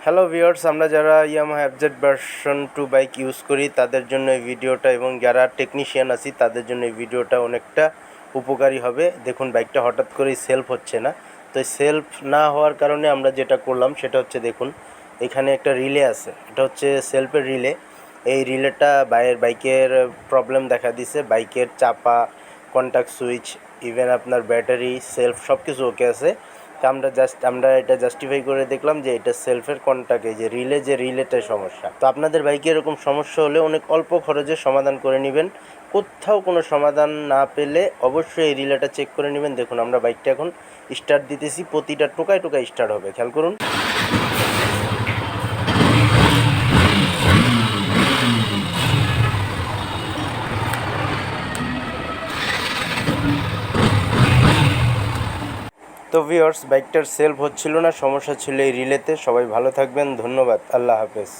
Hello viewers, আমরা যারা Yamaha FZ version 2 bike use করি তাদের জন্য এই ভিডিওটা, এবং যারা টেকনিশিয়ান আছি তাদের জন্য এই ভিডিওটা অনেকটা উপকারী হবে। দেখুন, বাইকটা হঠাৎ করেই সেলফ হচ্ছে না। তো সেলফ না হওয়ার কারণে আমরা যেটা করলাম সেটা হচ্ছে, দেখুন এখানে একটা রিলে আছে, এটা হচ্ছে সেলফের রিলে। এই রিলেটা বাইকের প্রবলেম দেখা দিছে। বাইকের চাপা, কন্ট্যাক্ট সুইচ, ইভেন আপনার ব্যাটারি, সেলফ সব কিছু ওকে আছে। তো আমরা এটা জাস্টিফাই করে দেখলাম যে এটা সেলফের কন্ট্যাক্টে যে রিলেটার সমস্যা। তো আপনাদের বাইকে এরকম সমস্যা হলে অনেক অল্প খরচে সমাধান করে নেবেন। কোথাও কোনো সমাধান না পেলে অবশ্যই এই রিলেটা চেক করে নেবেন। দেখুন, আমরা বাইকটা এখন স্টার্ট দিতেছি, প্রতিটা টোকায় টোকায় স্টার্ট হবে, খেয়াল করুন। তো ভিউয়ার্স, বাইকটার সেলফ হচ্ছিল না, সমস্যা ছিল এই রিলেতে। সবাই ভালো থাকবেন, ধন্যবাদ, আল্লাহ হাফেজ।